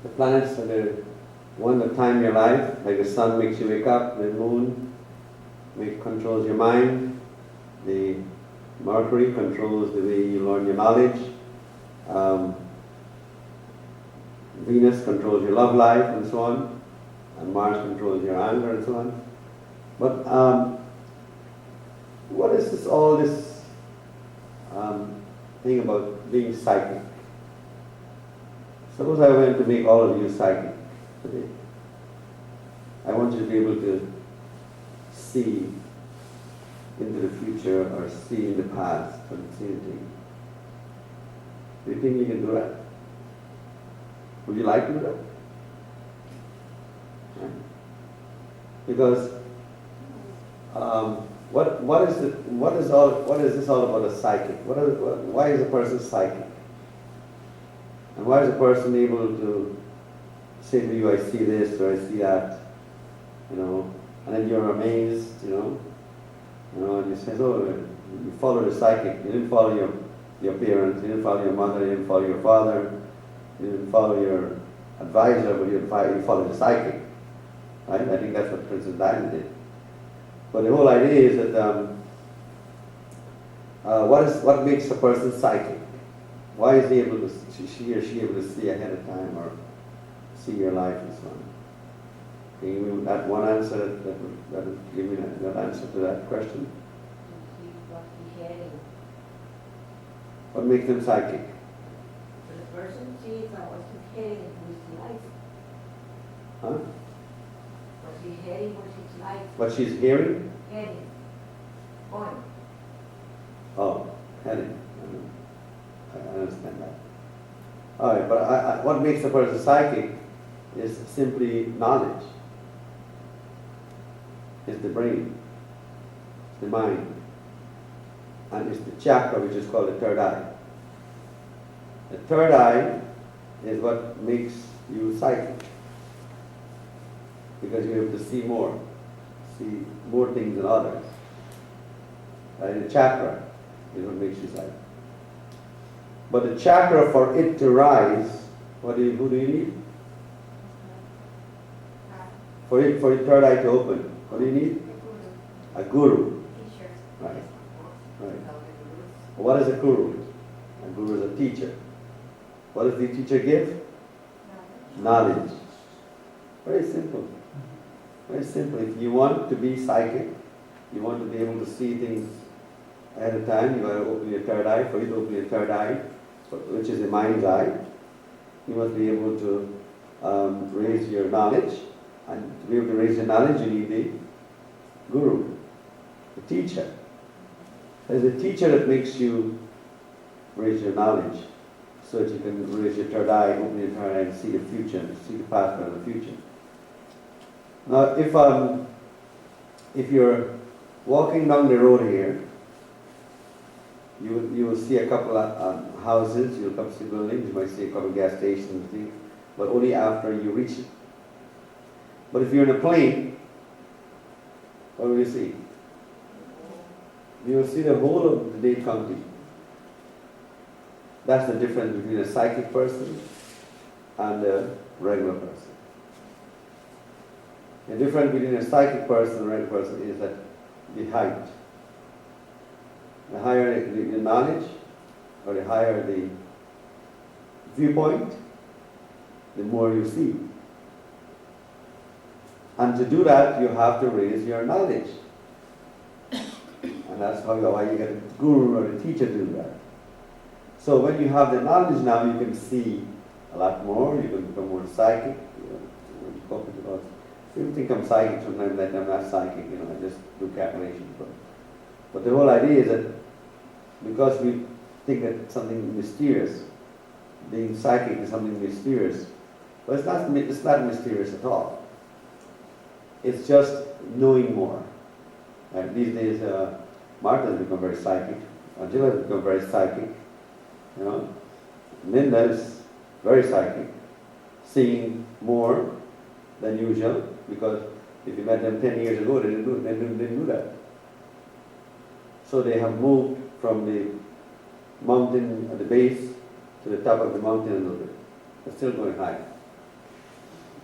The planets are the one that time your life, like the sun makes you wake up, the moon controls your mind, the Mercury controls the way you learn your knowledge, Venus controls your love life and so on, and Mars controls your anger and so on. But what is this, all this thing about being psychic? Suppose I went to make all of you psychic today. I want you to be able to see into the future or see in the past or see anything. Do you think you can do that? Would you like to do that? Yeah. Because what is this all about a psychic? Why is a person psychic? And why is a person able to say to you, I see this or I see that, and then you're amazed, and you say, oh, you follow the psychic, you didn't follow your parents, you didn't follow your mother, you didn't follow your father, you didn't follow your advisor, but you followed the psychic, right? I think that's what Princess Diana did. But the whole idea is that what makes a person psychic? Why is he able to, she or she able to see ahead of time or see your life and so on? Can you give me that one answer that would give me that answer to that question? What makes them psychic? For the person, sees what's heading into his life. Huh? What's he heading, what's his life? What she's hearing? Heading. Going. Oh, heading. I understand that. All right, but what makes a person psychic is simply knowledge. It's the brain, it's the mind, and it's the chakra which is called the third eye. The third eye is what makes you psychic, because you're able to see more things than others. Right? The chakra is what makes you psychic. But the chakra, for it to rise, who do you need? For your third eye to open, what do you need? A guru. Right. What is a guru? A guru is a teacher. What does the teacher give? Knowledge. Very simple. Very simple. If you want to be psychic, you want to be able to see things ahead of time, you got to open your third eye. For you to open your third eye, which is the mind's eye, you must be able to raise your knowledge. And to be able to raise your knowledge, you need the guru, the teacher. There's a teacher that makes you raise your knowledge so that you can raise your third eye, open your third eye and see the future, see the path of the future. Now, if you're walking down the road here, you will see a couple of houses, you'll come to buildings, you might see a couple of gas stations, things, but only after you reach it. But if you're in a plane, what will you see? You will see the whole of the Dade County. That's the difference between a psychic person and a regular person. The difference between a psychic person and a regular person is that the height. The higher the knowledge, or the higher the viewpoint, the more you see. And to do that, you have to raise your knowledge. And that's why you get a guru or a teacher to do that. So when you have the knowledge now, you can see a lot more, you can become more psychic. People think I'm psychic sometimes, that I'm not psychic, I just do calculations. But the whole idea is that because we think that something mysterious, being psychic is something mysterious, but it's not mysterious at all. It's just knowing more. Right? These days, Martha has become very psychic. Angela has become very psychic. Linda is very psychic, seeing more than usual, because if you met them 10 years ago, they didn't do that. So they have moved from the mountain at the base to the top of the mountain a little bit. They're still going high.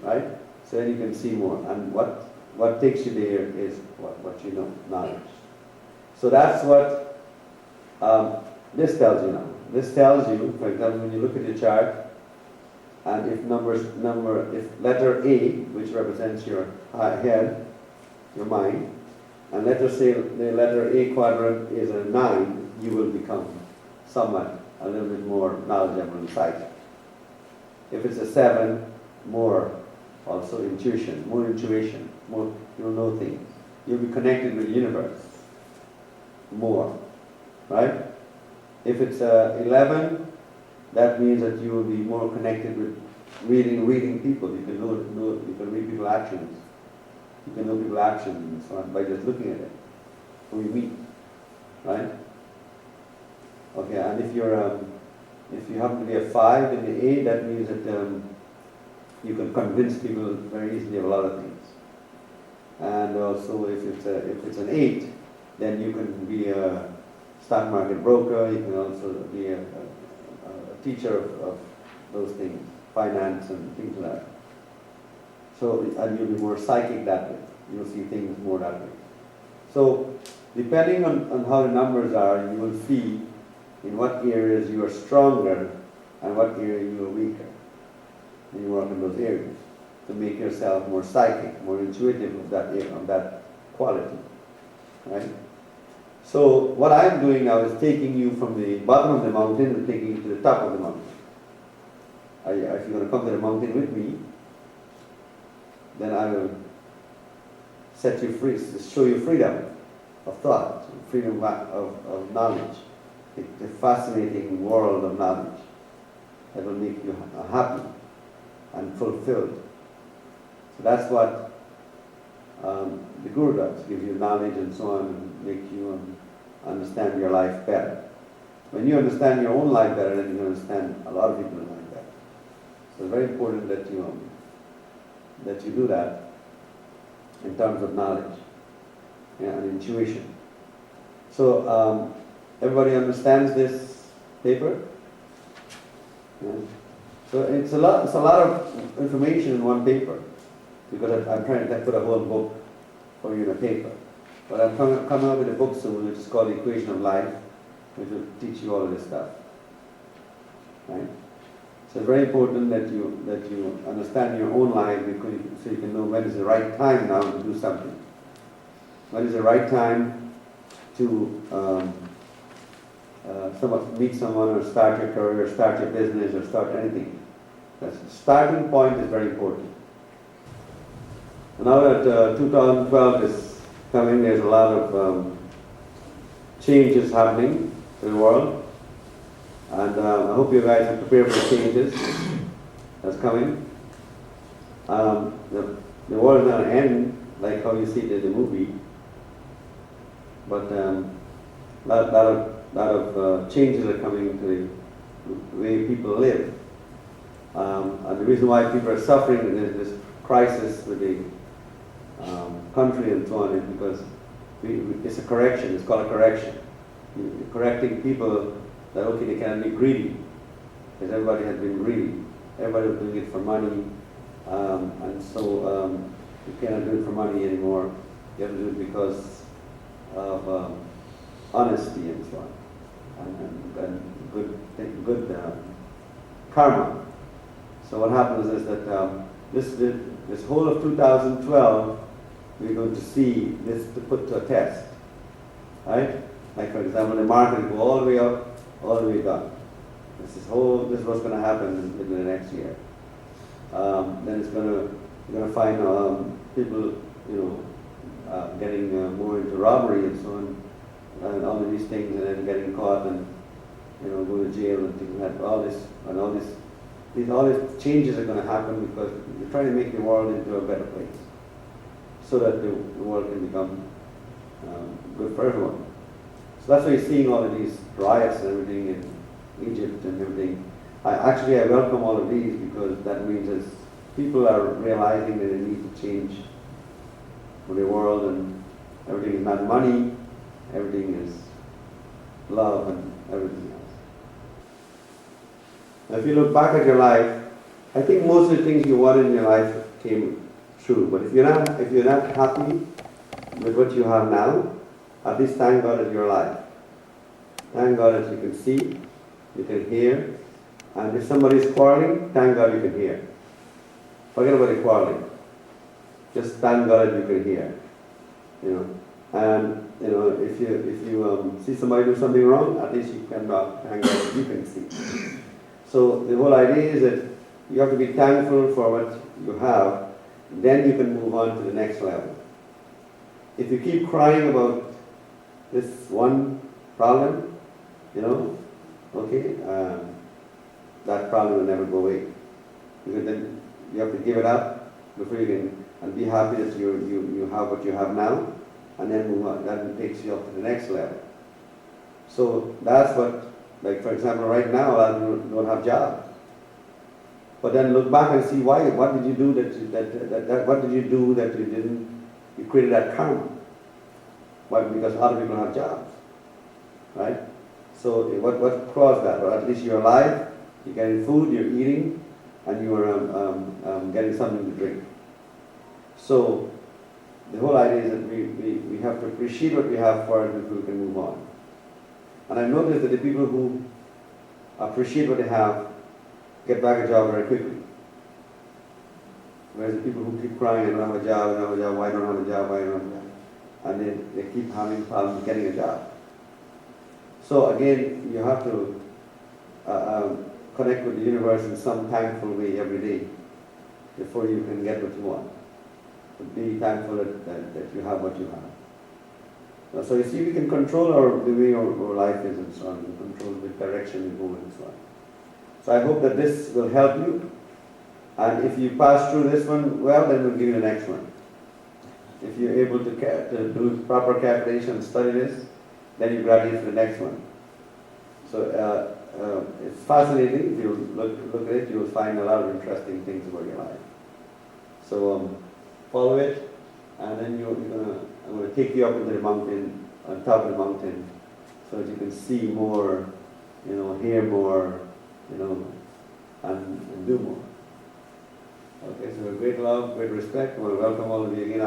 right? So then you can see more. And what takes you there is what you know, knowledge. So that's what this tells you now. This tells you, for example, when you look at your chart, and if letter A, which represents your head, your mind, and let us say the letter A quadrant is a 9, you will become somewhat a little bit more knowledgeable and psychic. If it's a 7, more also intuition, more you'll know things. You'll be connected with the universe more, right? If it's a 11, that means that you will be more connected with reading people. You can you can read people's actions. You can know people's actions and so on by just looking at it. Who you meet, right? Okay, and if you happen to be a 5 in the A, that means that you can convince people very easily of a lot of things. And also, if it's an 8, then you can be a stock market broker. You can also be a teacher of those things, finance and things like that. So, and you'll be more psychic that way. You'll see things more that way. So, depending on how the numbers are, you will see in what areas you are stronger and what area you are weaker. And you work in those areas to make yourself more psychic, more intuitive of that quality, right? So what I'm doing now is taking you from the bottom of the mountain and taking you to the top of the mountain. If you're going to come to the mountain with me, then I will set you free, show you freedom of thought, freedom of knowledge, the fascinating world of knowledge that will make you happy and fulfilled. So that's what the Guru does, give you knowledge and so on, and make you understand your life better. When you understand your own life better, then you understand a lot of people's life better. So it's very important that you do that in terms of knowledge and intuition. So everybody understands this paper? Yeah. So it's a lot of information in one paper, because I'm trying to put a whole book for you in a paper. But I'm coming up with a book soon, which is called The Equation of Life, which will teach you all of this stuff. Right? So it's very important that you understand your own life, so you can know when is the right time now to do something. When is the right time to meet someone, or start your career, or start your business, or start anything. The starting point is very important. Now that 2012 is coming, there's a lot of changes happening in the world, and I hope you guys are prepared for the changes that's coming. The world is not going to end like how you see it in the movie, but a lot of changes are coming to the way people live. And the reason why people are suffering in this crisis with the country and so on is because it's a correction. It's called a correction. You're correcting people that, okay, they cannot be greedy, because everybody has been greedy. Everybody was doing it for money, and so you cannot do it for money anymore. You have to do it because of honesty and so on, and good karma. So what happens is that this whole of 2012, we're going to see this to put to a test, right? Like, for example, the market will go all the way up, all the way down. This is what's going to happen in the next year. Then you're going to find people, getting more into robbery and so on, and all of these things, and then getting caught and go to jail and things like that. All these changes are going to happen because you're trying to make the world into a better place, so that the world can become good for everyone. So that's why you're seeing all of these riots and everything in Egypt and everything. I welcome all of these, because that means as people are realizing that they need to change for the world, and everything is not money, everything is love and everything else. Now, if you look back at your life, I think most of the things you want in your life came true. But if you're not happy with what you have now, at least thank God that you're alive. Thank God that you can see, you can hear, and if somebody is quarreling, thank God you can hear. Forget about the quarreling. Just thank God that you can hear. You know, and you know, if you see somebody do something wrong, at least you can thank God that you can see. So the whole idea is that you have to be thankful for what you have, then you can move on to the next level. If you keep crying about this one problem, you know, okay, that problem will never go away. Because then you have to give it up before you can, and be happy that you have what you have now, and then move on. That takes you up to the next level. So that's what, like for example, right now a lot of people don't have jobs. But then look back and see why. What did you do what did you do that you didn't? You created that karma. Why? Because a lot of people have jobs, right? So what caused that? Or at least you're alive. You're getting food. You're eating, and you are getting something to drink. So the whole idea is that we have to appreciate what we have first before we can move on. And I noticed that the people who appreciate what they have get back a job very quickly. Whereas the people who keep crying, I don't have a job, I don't have a job, why don't I have a job, why don't I have a job? And they keep having problems getting a job. So again, you have to connect with the universe in some thankful way every day before you can get what you want. But be thankful that you have what you have. So you see, we can control the way our life is and so on, we control the direction we go and so on. So I hope that this will help you. And if you pass through this one, well, then we'll give you the next one. If you're able to do proper calculation and study this, then you graduate to the next one. So it's fascinating. If you look at it, you will find a lot of interesting things about your life. So follow it, and then I'm going to take you up into the mountain, on top of the mountain, so that you can see more, hear more, and do more. Okay, so with great love, great respect, I want to welcome all of you again.